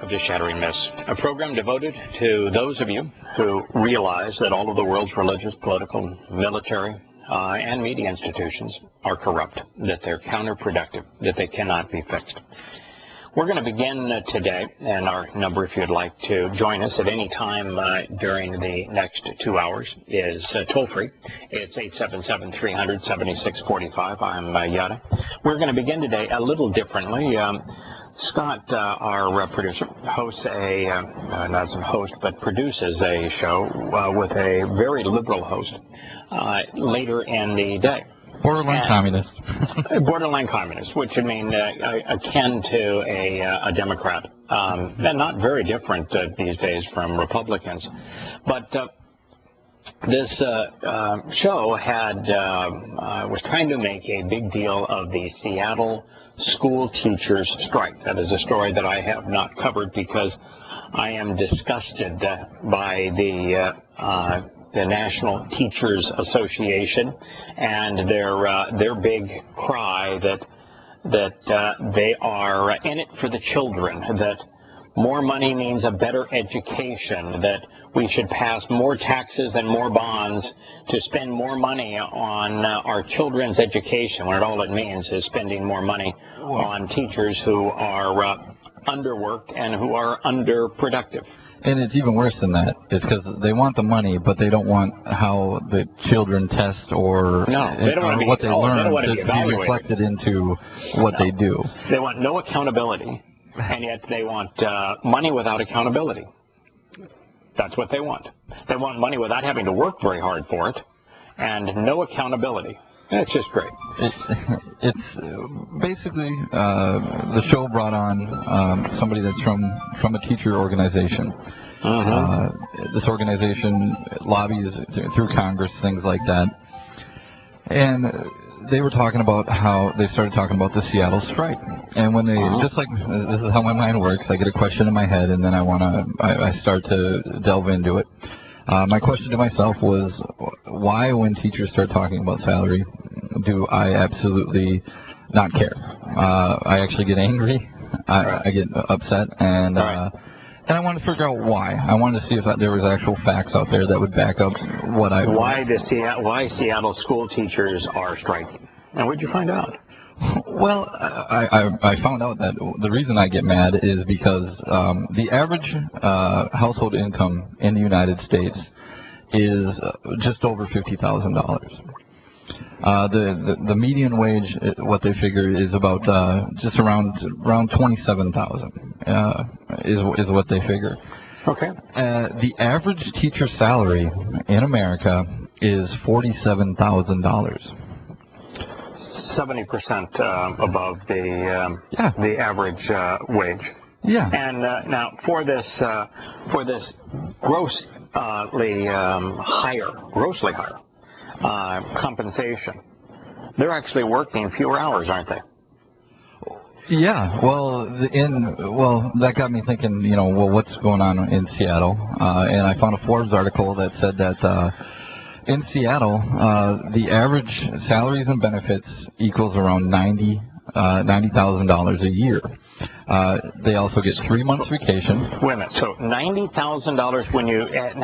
Welcome to Shattering Myths, a program devoted to those of you who realize that all of the world's religious, political, military, and media institutions are corrupt, that they're counterproductive, that they cannot be fixed. We're going to begin today, and our number, if you'd like to join us at any time during the next 2 hours, is toll-free. It's 877-300-7645. I'm Yahowah. We're going to begin today a little differently. Scott, our producer, hosts not as a host, but produces a show with a very liberal host later in the day. Borderline communist. Borderline communist, which I mean akin to a Democrat, and not very different these days from Republicans. But this show was trying to make a big deal of the Seattle school teachers strike. That is a story that I have not covered because I am disgusted by the National Teachers Association and their big cry that they are in it for the children, that more money means a better education, that we should pass more taxes and more bonds to spend more money on our children's education, when all it means is spending more money on teachers who are underworked and who are underproductive. And it's even worse than that. It's because they want the money, but they don't want how the children test or what they learn to be reflected into what they do. They want no accountability, and yet they want money without accountability. That's what they want. They want money without having to work very hard for it, and no accountability. It's just great. It's basically the show brought on somebody that's from a teacher organization. This organization lobbies through Congress, things like that. And they were talking about how they started talking about the Seattle strike. And when they, just like, this is how my mind works, I get a question in my head and then I start to delve into it. My question to myself was, why, when teachers start talking about salary, do I absolutely not care? I actually get angry. I get upset, and I wanted to figure out why. I wanted to see if there was actual facts out there that would back up what I... Why Seattle school teachers are striking? And what did you find out? Well, I found out that the reason I get mad is because the average household income in the United States is just over $50,000. The median wage, what they figure, is about just around $27,000 is what they figure. Okay. The average teacher salary in America is $47,000. 70% above the average wage. Yeah. And now for this grossly higher compensation, they're actually working fewer hours, aren't they? Yeah. Well, that got me thinking. What's going on in Seattle? And I found a Forbes article that said that. In Seattle, the average salaries and benefits equals around $90,000 a year. They also get 3 months vacation. Wait a minute. So $90,000 when you add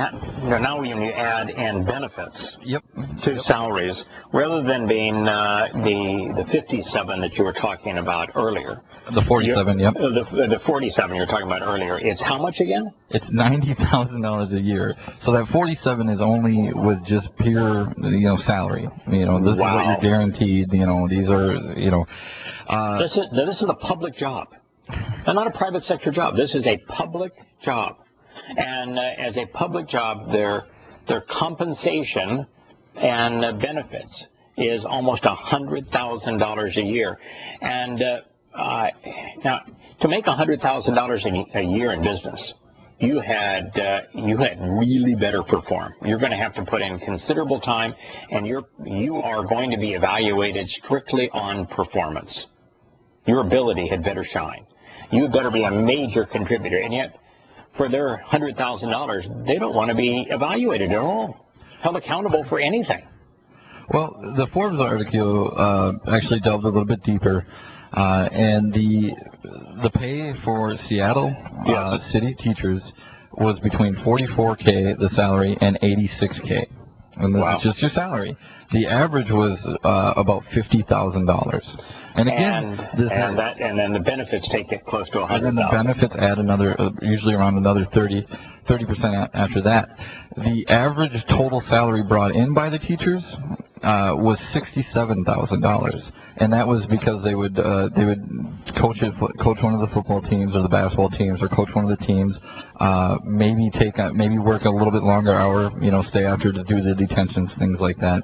when you add in benefits. Yep. To salaries, rather than being the 57 that you were talking about earlier. The 47. Yep. The 47 you were talking about earlier. It's how much again? It's $90,000 a year. So that 47 is only with just pure salary. This is what you're guaranteed. These are This is a public job. And not a private sector job. This is a public job. And as a public job, their compensation and benefits is almost $100,000 a year. And now, to make $100,000 a year in business, you had really better perform. You're going to have to put in considerable time, and you are going to be evaluated strictly on performance. Your ability had better shine. You better be a major contributor, and yet for their $100,000, they don't want to be evaluated at all, held accountable for anything. Well, the Forbes article actually delved a little bit deeper And the pay for Seattle city teachers was between $44K, the salary, and $86K. And this is just your salary. The average was about $50,000. And again, and then the benefits take it close to $100,000. And then the benefits add another, usually around another 30% after that. The average total salary brought in by the teachers was $67,000. And that was because they would coach one of the football teams or the basketball teams, or coach one of the teams. Maybe work a little bit longer hour, stay after to do the detentions, things like that,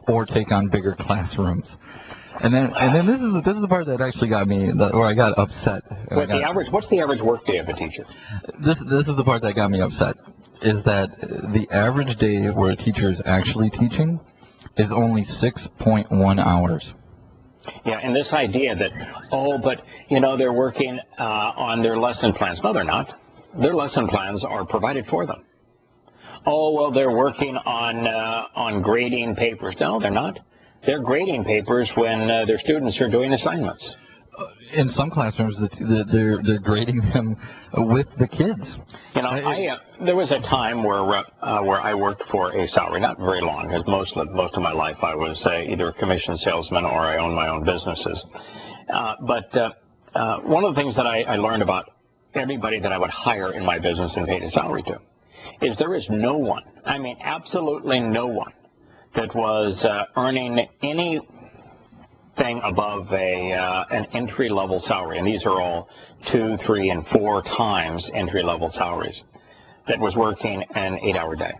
or take on bigger classrooms. And then this is the part that actually got me, where I got upset. What's the average work day of a teacher? This is the part that got me upset. Is that the average day where a teacher is actually teaching is only 6.1 hours. Yeah, and this idea that, they're working on their lesson plans. No, they're not. Their lesson plans are provided for them. Oh, well, they're working on grading papers. No, they're not. They're grading papers when their students are doing assignments. In some classrooms, they're grading them with the kids. There was a time where I worked for a salary, not very long, because most of my life I was either a commission salesman or I owned my own businesses. But one of the things that I learned about everybody that I would hire in my business and pay a salary to is there is no one, absolutely no one, that was earning anything above an entry-level salary, and these are all 2, 3, and 4 times entry-level salaries, that was working an 8-hour day.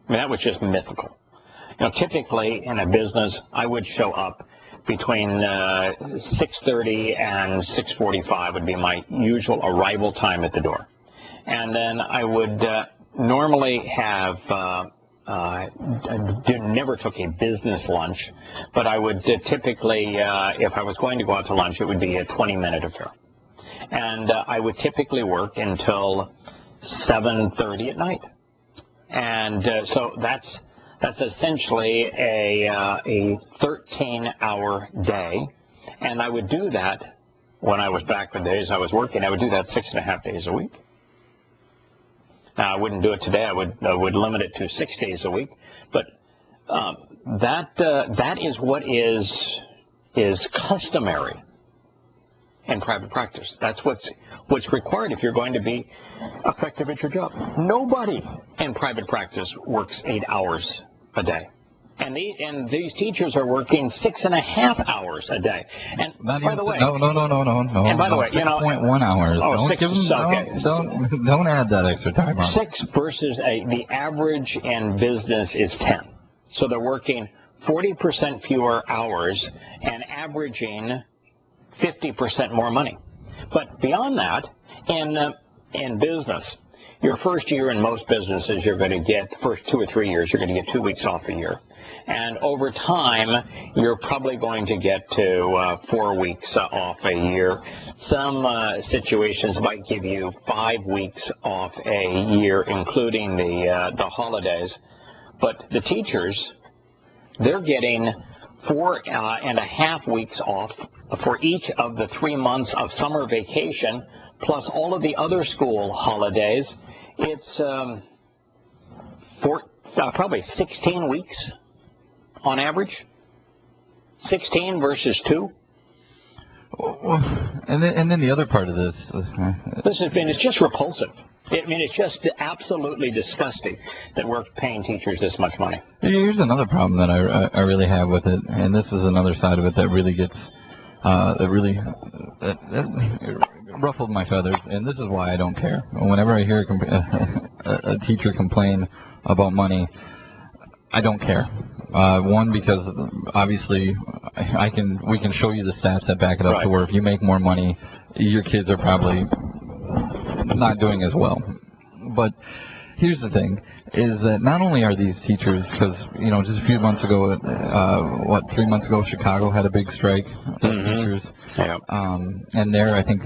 That was just mythical. Typically in a business, I would show up between 6:30 and 6:45 would be my usual arrival time at the door, and then I would normally have. I never took a business lunch, but I would typically, if I was going to go out to lunch, it would be a 20-minute affair. And I would typically work until 7:30 at night. And so that's essentially a 13-hour day. And I would do that when I was back in the days I was working. I would do that 6.5 days a week. Now, I wouldn't do it today. I would limit it to 6 days a week. But that is what is customary in private practice. That's what's required if you're going to be effective at your job. Nobody in private practice works 8 hours a day. And these teachers are working 6.5 hours a day. And by the way, no. And by the way, 6.1 hours. Oh, don't add that extra time on. 6 versus the average in business is 10. So they're working 40% fewer hours and averaging 50% more money. But beyond that, in business, your first year in most businesses, you're going to get, the first 2 or 3 years, you're going to get 2 weeks off a year. And over time, you're probably going to get to 4 weeks off a year. Some situations might give you 5 weeks off a year, including the holidays. But the teachers, they're getting 4.5 weeks off for each of the 3 months of summer vacation, plus all of the other school holidays. It's probably 16 weeks on average. 16 versus 2. And then the other part of this. It's just repulsive. It's just absolutely disgusting that we're paying teachers this much money. Here's another problem that I really have with it, and this is another side of it that really gets, that ruffled my feathers, and this is why I don't care. Whenever I hear a teacher complain about money, I don't care. One, because obviously we can show you the stats that back it up, to where if you make more money, your kids are probably not doing as well. But here's the thing, is that not only are these teachers, because, just a few months ago, 3 months ago, Chicago had a big strike of teachers. Yeah. And there, I think,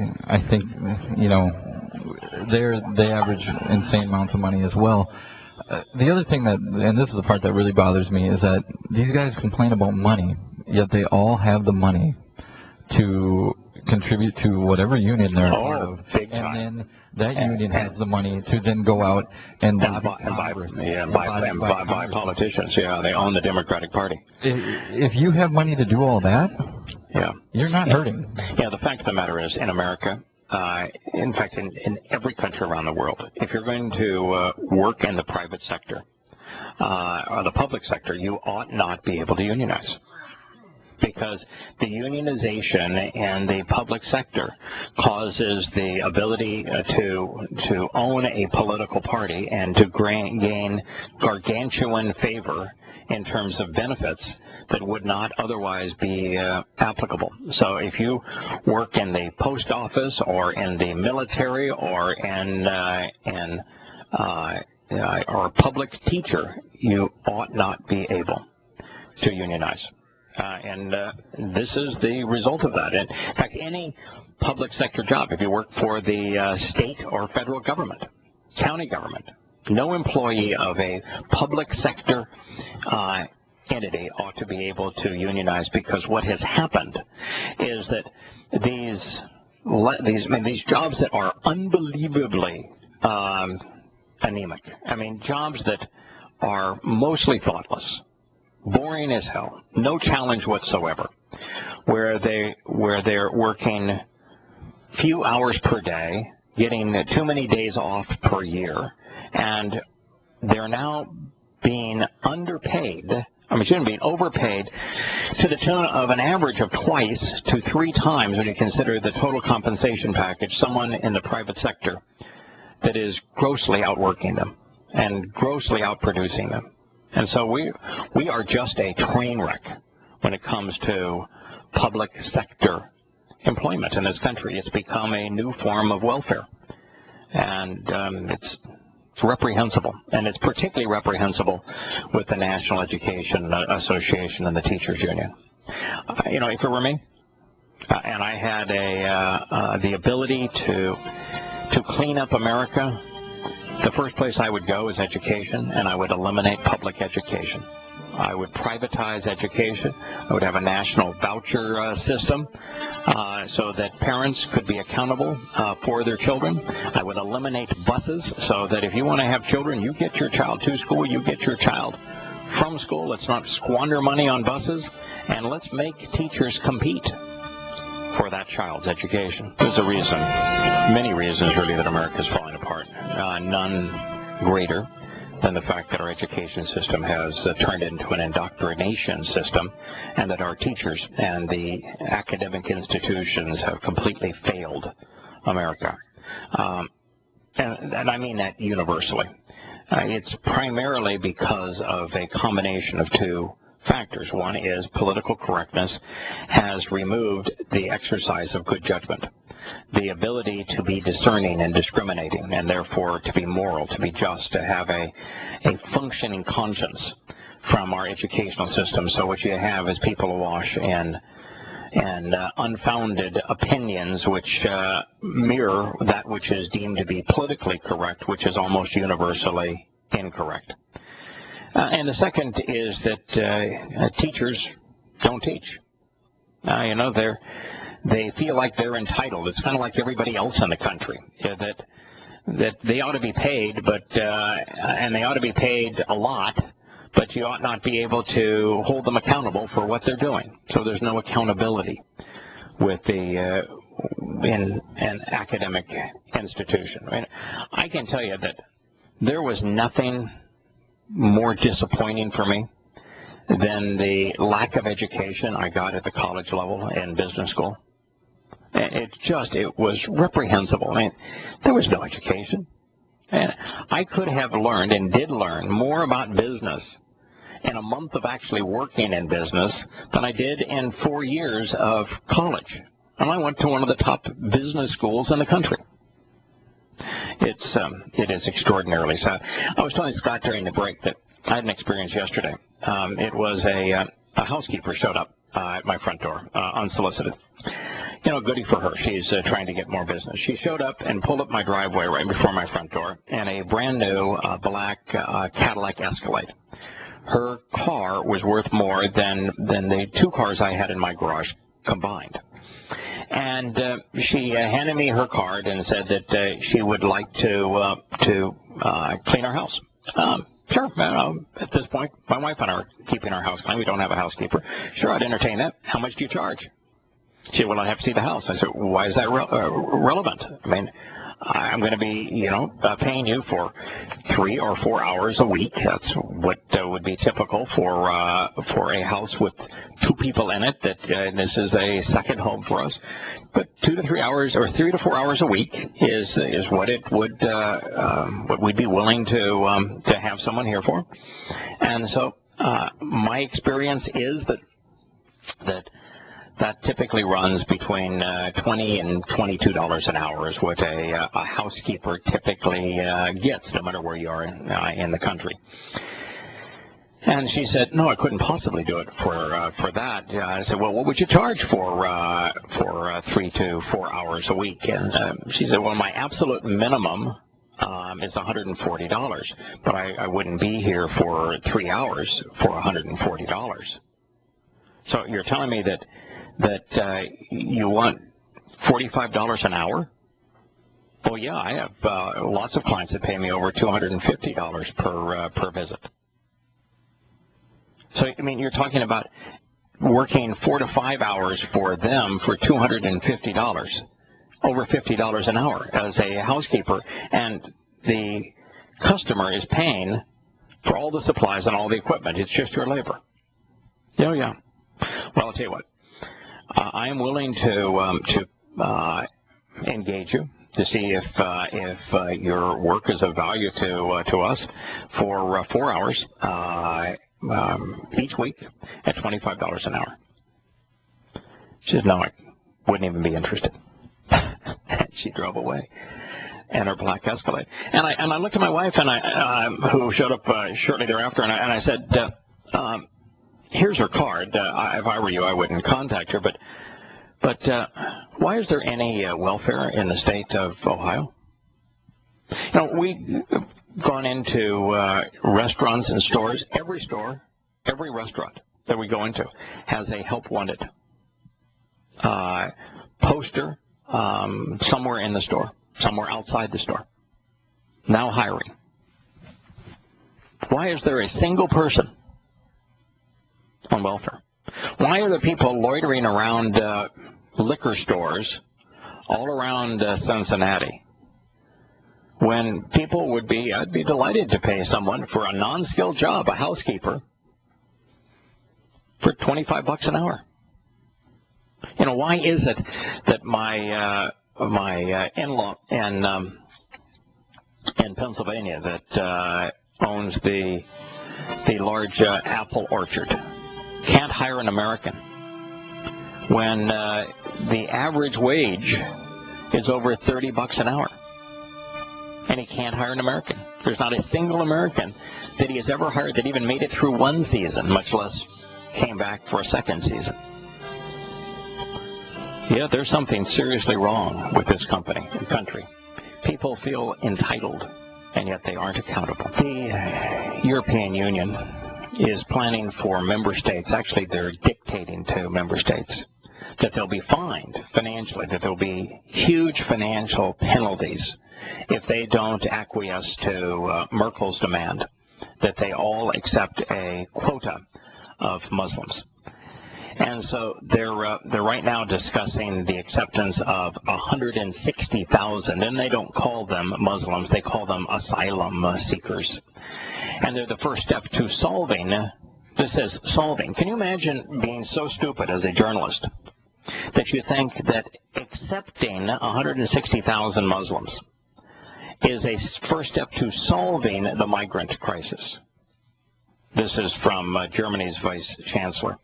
they average insane amounts of money as well. The other thing and this is the part that really bothers me, is that these guys complain about money, yet they all have the money to contribute to whatever union they're a part of, big and time. then that union has the money to then go out and buy politicians. Yeah, they own the Democratic Party. If you have money to do all that, yeah, you're not hurting. Yeah, the fact of the matter is, in America, in fact, in every country around the world, if you're going to work in the private sector or the public sector, you ought not be able to unionize. Because the unionization in the public sector causes the ability to own a political party and to gain gargantuan favor in terms of benefits that would not otherwise be applicable. So if you work in the post office or in the military or or a public teacher, you ought not be able to unionize. And this is the result of that. In fact, any public sector job, if you work for the state or federal government, county government, no employee of a public sector entity ought to be able to unionize, because what has happened is that these jobs that are unbelievably anemic, jobs that are mostly thoughtless, boring as hell, no challenge whatsoever, where they're working few hours per day, getting too many days off per year, and they're now being being overpaid to the tune of an average of twice to 3 times when you consider the total compensation package, someone in the private sector that is grossly outworking them and grossly outproducing them. And so we are just a train wreck when it comes to public sector employment in this country. It's become a new form of welfare, and it's reprehensible, and it's particularly reprehensible with the National Education Association and the Teachers Union. If it were me, and I had the ability to clean up America, the first place I would go is education, and I would eliminate public education. I would privatize education. I would have a national voucher system so that parents could be accountable for their children. I would eliminate buses so that if you want to have children, you get your child to school, you get your child from school. Let's not squander money on buses, and let's make teachers compete for that child's education. There's a reason, many reasons really, that America is falling apart. None greater than the fact that our education system has turned into an indoctrination system, and that our teachers and the academic institutions have completely failed America. And I mean that universally. It's primarily because of a combination of 2 factors. One is political correctness has removed the exercise of good judgment, the ability to be discerning and discriminating, and therefore to be moral, to be just, to have a functioning conscience from our educational system. So what you have is people awash in unfounded opinions which mirror that which is deemed to be politically correct, which is almost universally incorrect. And the second is that teachers don't teach. They feel like they're entitled. It's kind of like everybody else in the country, that they ought to be paid, and they ought to be paid a lot, but you ought not be able to hold them accountable for what they're doing. So there's no accountability with in an academic institution. I can tell you that there was nothing more disappointing for me than the lack of education I got at the college level in business school. It was reprehensible. There was no education. And I could have learned, and did learn, more about business in a month of actually working in business than I did in 4 years of college. And I went to one of the top business schools in the country. It is extraordinarily sad. I was telling Scott during the break that I had an experience yesterday. It was a housekeeper showed up at my front door, unsolicited. Goody for her. She's trying to get more business. She showed up and pulled up my driveway right before my front door in a brand new black Cadillac Escalade. Her car was worth more than the 2 cars I had in my garage combined. And she handed me her card and said that she would like to clean our house. Sure. At this point, my wife and I are keeping our house clean. We don't have a housekeeper. Sure, I'd entertain that. How much do you charge? She said, well, I have to see the house. I said, why is that relevant? I mean, I'm going to be, paying you for 3 or 4 hours a week. That's what would be typical for a house with 2 people in it. That this is a second home for us. But 2 to 3 hours, or 3 to 4 hours a week, is what it would what we'd be willing to have someone here for. And so my experience is that typically runs between $20 and $22 an hour is what a housekeeper typically gets, no matter where you are in the country. And she said, no, I couldn't possibly do it for that. I said, well, what would you charge for 3 to 4 hours a week? And she said, well, my absolute minimum is $140, but I wouldn't be here for 3 hours for $140. So you're telling me that you want $45 an hour? Well, yeah, I have lots of clients that pay me over $250 per visit. So, I mean, you're talking about working 4 to 5 hours for them for $250, over $50 an hour as a housekeeper, and the customer is paying for all the supplies and all the equipment. It's just your labor. Oh, yeah. Well, I'll tell you what. I am willing to engage you to see if your work is of value to us for 4 hours each week at $25 an hour. She said, no, I wouldn't even be interested. She drove away, and her black Escalade. And I looked at my wife, and who showed up shortly thereafter, and I said, here's her card. If I were you, I wouldn't contact her. But why is there any welfare in the state of Ohio? We've gone into restaurants and stores. Every store, every restaurant that we go into has a help wanted poster somewhere in the store, somewhere outside the store. Now hiring. Why is there a single person on welfare? Why are the people loitering around liquor stores all around Cincinnati when people would be, I'd be delighted to pay someone for a non-skilled job, a housekeeper, for $25 an hour? Why is it that my in-law in Pennsylvania that owns the large apple orchard can't hire an American when the average wage is over $30 an hour, and he can't hire an American? There's not a single American that he has ever hired that even made it through one season, much less came back for a second season. Yeah, there's something seriously wrong with this country. People feel entitled, and yet they aren't accountable. The European Union is planning for member states, actually they're dictating to member states, that they'll be fined financially, that there'll be huge financial penalties if they don't acquiesce to Merkel's demand that they all accept a quota of Muslims. And so they're right now discussing the acceptance of 160,000, and they don't call them Muslims, they call them asylum seekers. And they're the first step to solving. This is solving. Can you imagine being so stupid as a journalist that you think that accepting 160,000 Muslims is a first step to solving the migrant crisis? This is from Germany's Vice Chancellor.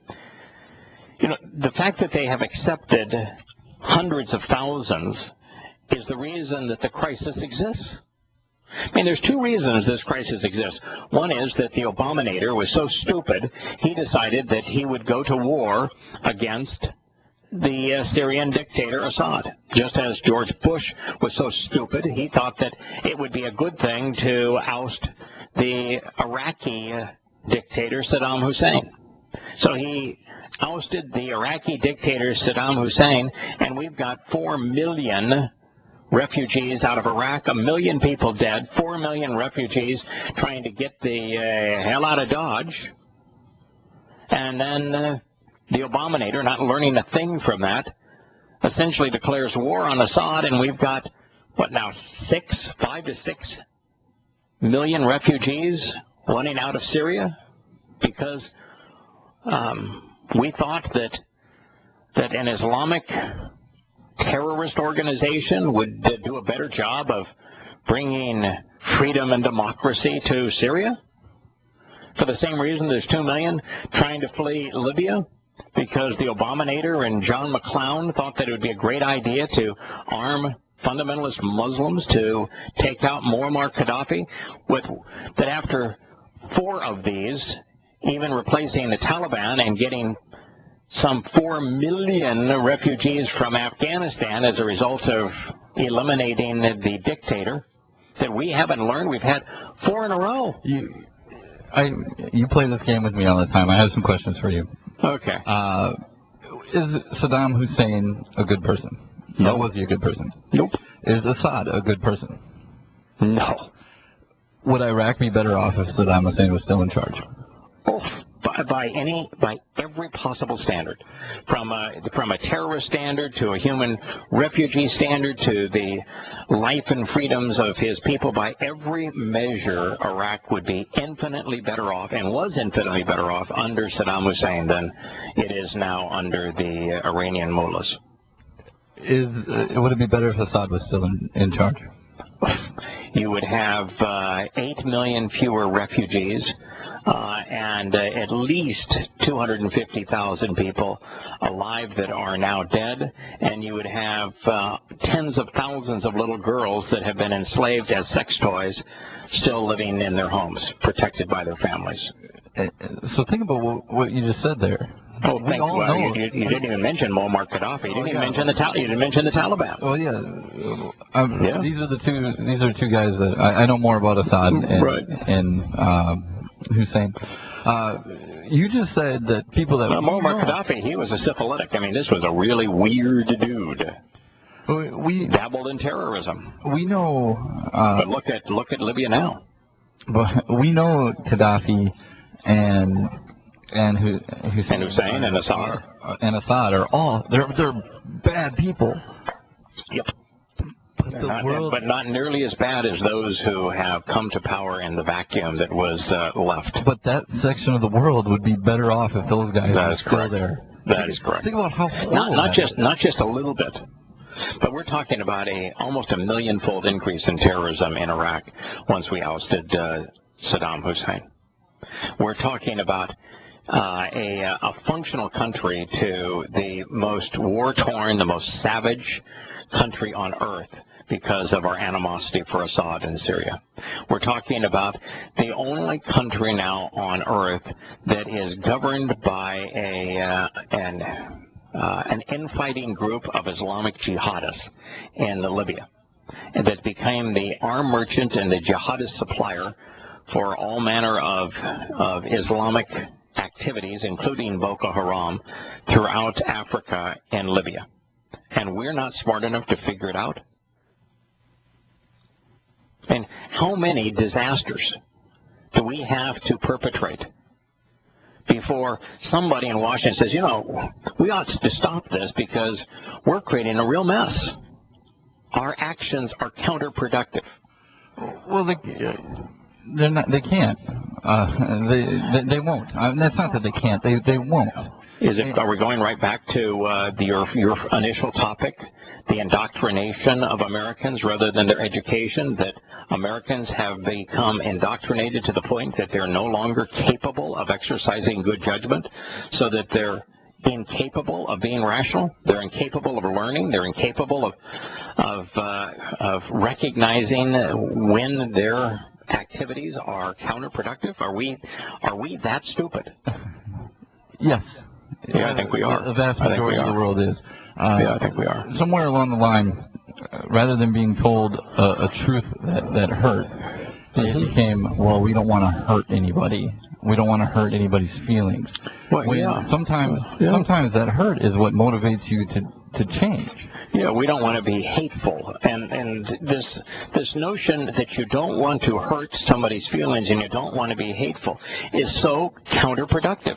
The fact that they have accepted hundreds of thousands is the reason that the crisis exists. I mean, there's 2 reasons this crisis exists. One is that the Obamanator was so stupid, he decided that he would go to war against the Syrian dictator Assad. Just as George Bush was so stupid, he thought that it would be a good thing to oust the Iraqi dictator Saddam Hussein. So he ousted the Iraqi dictator Saddam Hussein, and we've got 4 million refugees out of Iraq, 1 million people dead, 4 million refugees trying to get the hell out of Dodge. And then the Abominator, not learning a thing from that, essentially declares war on Assad, and we've got, what now, 5 to 6 million refugees running out of Syria because we thought that an Islamic terrorist organization would do a better job of bringing freedom and democracy to Syria. For the same reason there's 2 million trying to flee Libya, because the Abominator and John McClown thought that it would be a great idea to arm fundamentalist Muslims to take out Muammar Gaddafi, that after 4 of these, even replacing the Taliban and getting some 4 million refugees from Afghanistan as a result of eliminating the dictator, that we haven't learned. We've had 4 in a row. You play this game with me all the time. I have some questions for you. Okay. Is Saddam Hussein a good person? No. Was he a good person? Nope. Is Assad a good person? No. Would Iraq be better off if Saddam Hussein was still in charge? Oh, by every possible standard, from a terrorist standard to a human refugee standard to the life and freedoms of his people, by every measure, Iraq would be infinitely better off, and was infinitely better off under Saddam Hussein than it is now under the Iranian mullahs. Would it be better if Assad was still in charge? You would have 8 million fewer refugees and at least 250,000 people alive that are now dead, and you would have tens of thousands of little girls that have been enslaved as sex toys still living in their homes, protected by their families. So think about what you just said there. Oh, you didn't even mention Muammar Gaddafi. You didn't even mention the Taliban. Well, yeah. These are two guys that I know more about Assad and Hussein. You just said that people that Muammar Gaddafi, he was a syphilitic. I mean, this was a really weird dude. We dabbled in terrorism. We know. But look at Libya now. But we know Gaddafi and Hussein and Assad are they're bad people. Yep. But not nearly as bad as those who have come to power in the vacuum that was left. But that section of the world would be better off if those guys were still there. That is correct. Think about how not just a little bit, but we're talking about almost a millionfold increase in terrorism in Iraq once we ousted Saddam Hussein. We're talking about a functional country to the most war-torn, the most savage country on earth because of our animosity for Assad in Syria. We're talking about the only country now on earth that is governed by an infighting group of Islamic jihadists in Libya, and that became the arm merchant and the jihadist supplier for all manner of Islamic activities, including Boko Haram, throughout Africa and Libya. And we're not smart enough to figure it out. And how many disasters do we have to perpetrate before somebody in Washington says, we ought to stop this because we're creating a real mess? Our actions are counterproductive. Well, they're not. They can't. They won't. That's not that they can't. They won't. Are we going right back to your initial topic, the indoctrination of Americans rather than their education, that Americans have become indoctrinated to the point that they're no longer capable of exercising good judgment, so that they're incapable of being rational, they're incapable of learning, they're incapable of recognizing when their activities are counterproductive? Are we that stupid? Yes. Yeah, I think we are. The vast majority of the world is. I think we are. Somewhere along the line, rather than being told a truth that hurt, It became, well, we don't want to hurt anybody. We don't want to hurt anybody's feelings. Well, Sometimes that hurt is what motivates you to change. Yeah, we don't want to be hateful, and this notion that you don't want to hurt somebody's feelings and you don't want to be hateful is so counterproductive.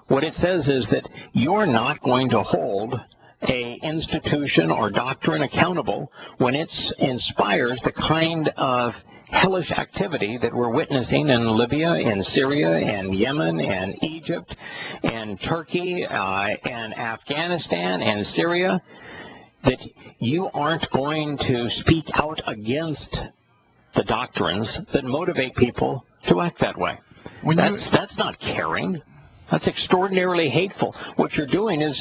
What it says is that you're not going to hold a institution or doctrine accountable when it inspires the kind of hellish activity that we're witnessing in Libya, in Syria, in Yemen, and Egypt, and Turkey, and Afghanistan, and Syria, that you aren't going to speak out against the doctrines that motivate people to act that way. That's not caring. That's extraordinarily hateful. What you're doing is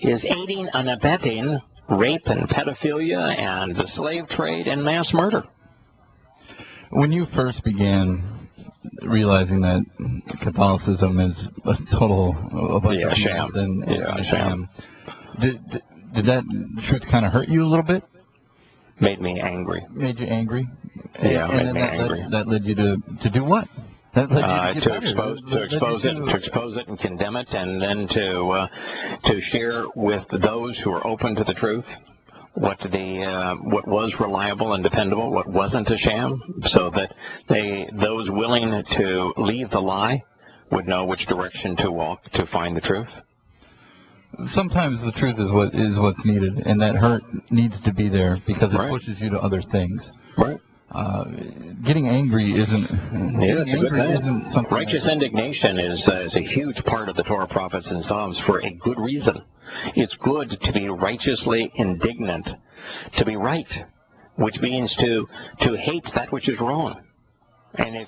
aiding and abetting rape and pedophilia and the slave trade and mass murder. When you first began realizing that Catholicism is a total sham, sham, did that truth kind of hurt you a little bit? Made me angry. Made you angry? Yeah, made me angry. That led you to do what? That led you to expose it and condemn it, and then to share with those who are open to the truth what was reliable and dependable, what wasn't a sham, so that those willing to leave the lie would know which direction to walk to find the truth. Sometimes the truth is what's needed, and that hurt needs to be there because it pushes you to other things. Right. Getting angry isn't something. Righteous indignation is a huge part of the Torah, prophets, and Psalms for a good reason. It's good to be righteously indignant, to be right, which means to hate that which is wrong, and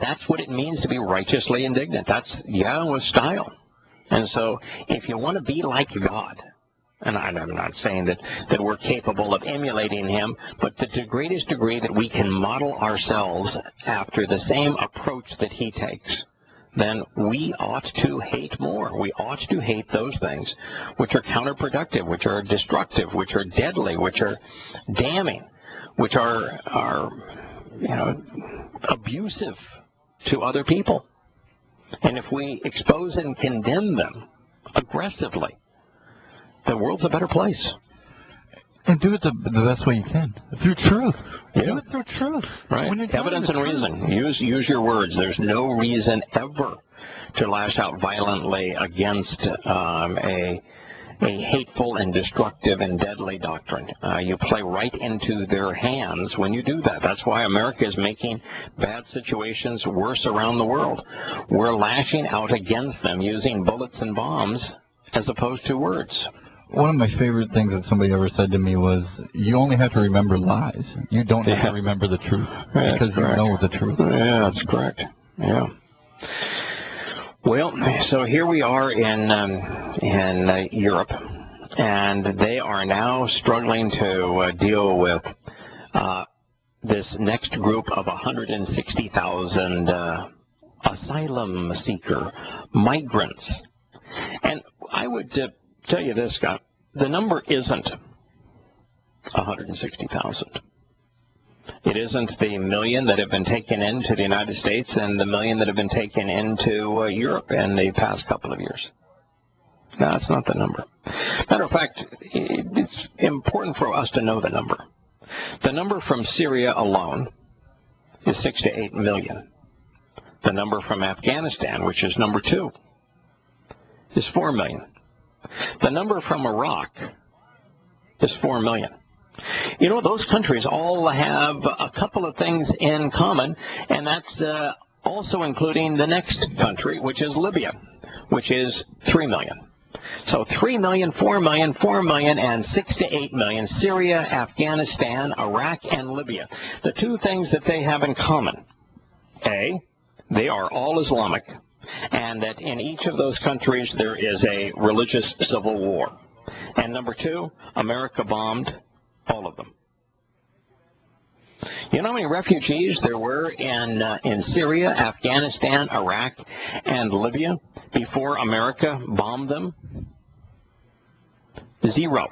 that's what it means to be righteously indignant. That's Yahowah's style. And so, if you want to be like God, and I'm not saying that we're capable of emulating him, but to the greatest degree that we can model ourselves after the same approach that he takes, then we ought to hate more. We ought to hate those things which are counterproductive, which are destructive, which are deadly, which are damning, which are abusive to other people. And if we expose and condemn them aggressively, the world's a better place. And do it the best way you can. Through truth. Yeah. Do it through truth. Right. Evidence and reason. Use your words. There's no reason ever to lash out violently against a hateful and destructive and deadly doctrine. You play right into their hands when you do that. That's why America is making bad situations worse around the world. We're lashing out against them using bullets and bombs as opposed to words. One of my favorite things that somebody ever said to me was, you only have to remember lies. You don't have to remember the truth because you know the truth. Yeah, that's correct. Yeah. Well, so here we are in Europe, and they are now struggling to deal with this next group of 160,000 asylum seeker migrants. And I would tell you this, Scott, the number isn't 160,000. It isn't the million that have been taken into the United States and the million that have been taken into Europe in the past couple of years. No, that's not the number. Matter of fact, it's important for us to know the number. The number from Syria alone is 6 to 8 million. The number from Afghanistan, which is number 2, is 4 million. The number from Iraq is 4 million. You know, those countries all have a couple of things in common, and that's also including the next country, which is Libya, which is 3 million. So 3 million, 4 million, 4 million, and 6 to 8 million, Syria, Afghanistan, Iraq, and Libya. The two things that they have in common: A, they are all Islamic, and that in each of those countries there is a religious civil war. And number 2, America bombed all of them. You know how many refugees there were in Syria, Afghanistan, Iraq, and Libya before America bombed them? 0.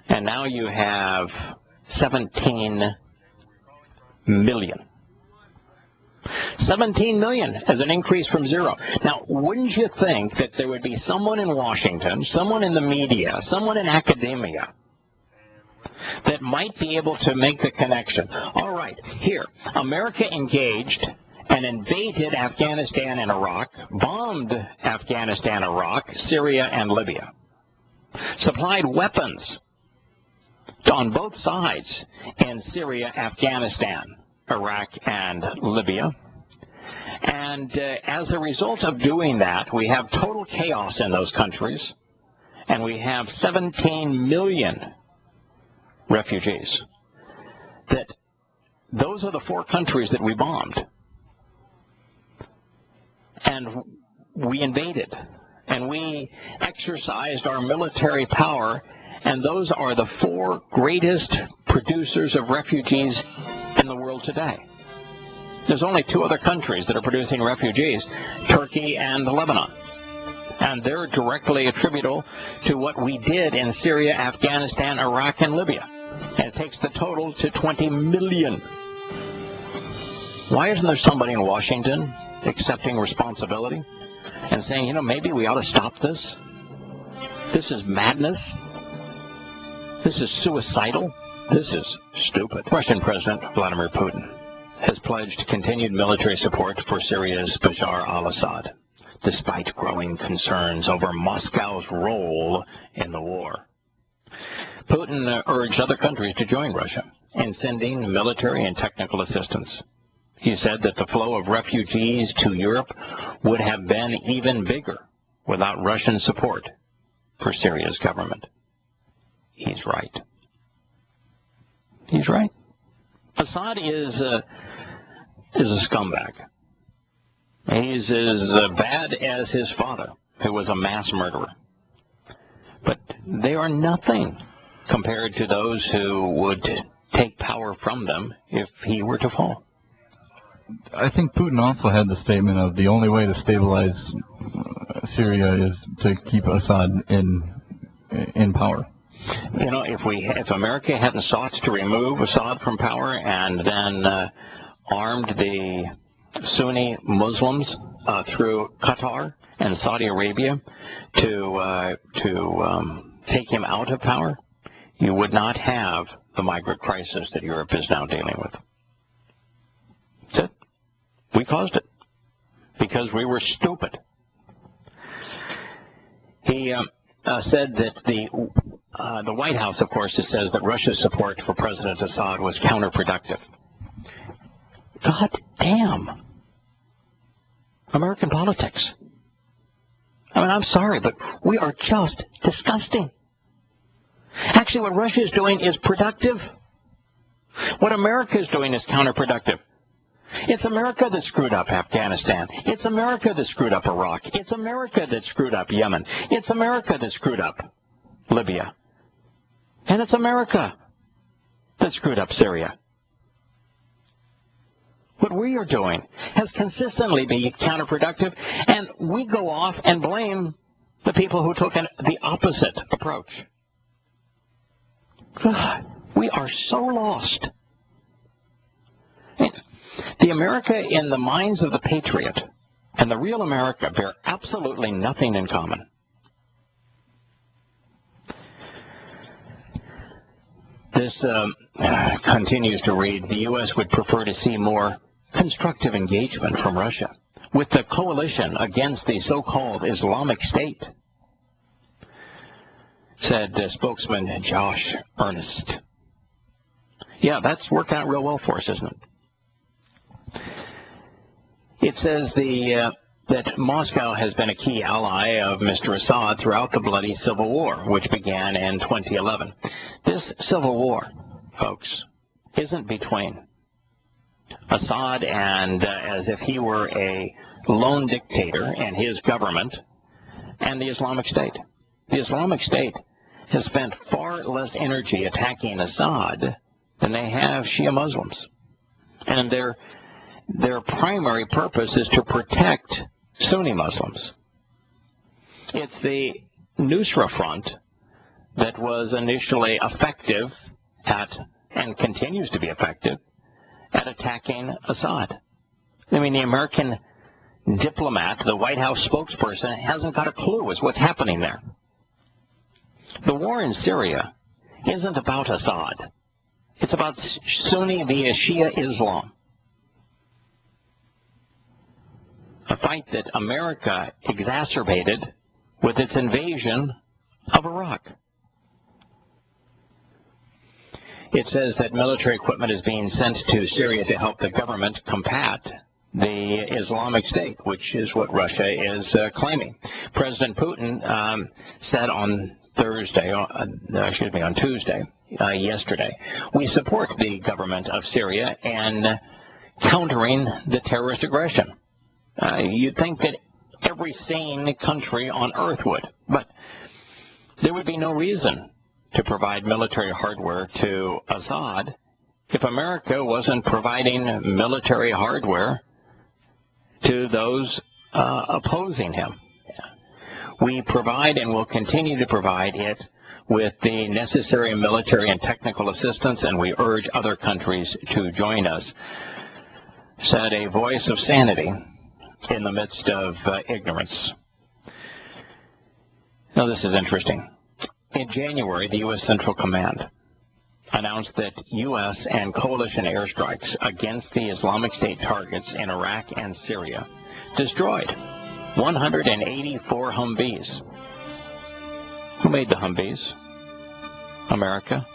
And now you have 17 million. 17 million as an increase from zero. Now, wouldn't you think that there would be someone in Washington, someone in the media, someone in academia that might be able to make the connection? All right, here, America engaged and invaded Afghanistan and Iraq, bombed Afghanistan, Iraq, Syria, and Libya, supplied weapons on both sides in Syria, Afghanistan, Iraq, and Libya. And as a result of doing that, we have total chaos in those countries, and we have 17 million refugees. Those are the 4 countries that we bombed. And we invaded, and we exercised our military power, and those are the 4 greatest producers of refugees in the world today. There's only 2 other countries that are producing refugees, Turkey and Lebanon. And they're directly attributable to what we did in Syria, Afghanistan, Iraq, and Libya. And it takes the total to 20 million. Why isn't there somebody in Washington accepting responsibility and saying, you know, maybe we ought to stop this? This is madness. This is suicidal. This is stupid. Russian President Vladimir Putin has pledged continued military support for Syria's Bashar al-Assad, despite growing concerns over Moscow's role in the war. Putin urged other countries to join Russia in sending military and technical assistance. He said that the flow of refugees to Europe would have been even bigger without Russian support for Syria's government. He's right. He's right. Assad is a scumbag. He's as bad as his father, who was a mass murderer. But they are nothing compared to those who would take power from them if he were to fall. I think Putin also had the statement of the only way to stabilize Syria is to keep Assad in power. You know, if America hadn't sought to remove Assad from power and then armed the Sunni Muslims through Qatar and Saudi Arabia to take him out of power, you would not have the migrant crisis that Europe is now dealing with. That's it. We caused it because we were stupid. He said that the White House, of course, says that Russia's support for President Assad was counterproductive. God damn. American politics. I mean, I'm sorry, but we are just disgusting. Actually, what Russia is doing is productive. What America is doing is counterproductive. It's America that screwed up Afghanistan. It's America that screwed up Iraq. It's America that screwed up Yemen. It's America that screwed up Libya. And it's America that screwed up Syria. What we are doing has consistently been counterproductive, and we go off and blame the people who took the opposite approach. God, we are so lost. The America in the minds of the patriot and the real America bear absolutely nothing in common. This continues to read, the U.S. would prefer to see more constructive engagement from Russia with the coalition against the so-called Islamic State, said spokesman Josh Earnest. Yeah, that's worked out real well for us, isn't it? It says that Moscow has been a key ally of Mr. Assad throughout the bloody civil war, which began in 2011. This civil war, folks, isn't between Assad and, as if he were a lone dictator and his government, and the Islamic State. The Islamic State has spent far less energy attacking Assad than they have Shia Muslims. And their primary purpose is to protect Sunni Muslims. It's the Nusra Front that was initially effective at, and continues to be effective, at attacking Assad. I mean, the American diplomat, the White House spokesperson, hasn't got a clue as what's happening there. The war in Syria isn't about Assad. It's about Sunni via Shia Islam. A fight that America exacerbated with its invasion of Iraq. It says that military equipment is being sent to Syria to help the government combat the Islamic State, which is what Russia is claiming. President Putin said on Tuesday, yesterday, we support the government of Syria in countering the terrorist aggression. You'd think that every sane country on earth would, but there would be no reason to provide military hardware to Assad if America wasn't providing military hardware to those opposing him. We provide and will continue to provide it with the necessary military and technical assistance, and we urge other countries to join us, said a voice of sanity in the midst of ignorance. Now, this is interesting. In January, the U.S. Central Command announced that U.S. and coalition airstrikes against the Islamic State targets in Iraq and Syria destroyed 184 Humvees. Who made the Humvees? America.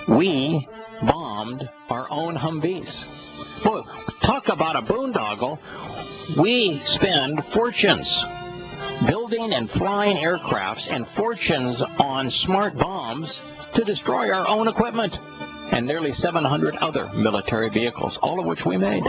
We bombed our own Humvees. Boy, talk about a boondoggle. We spend fortunes building and flying aircrafts and fortunes on smart bombs to destroy our own equipment and nearly 700 other military vehicles, all of which we made.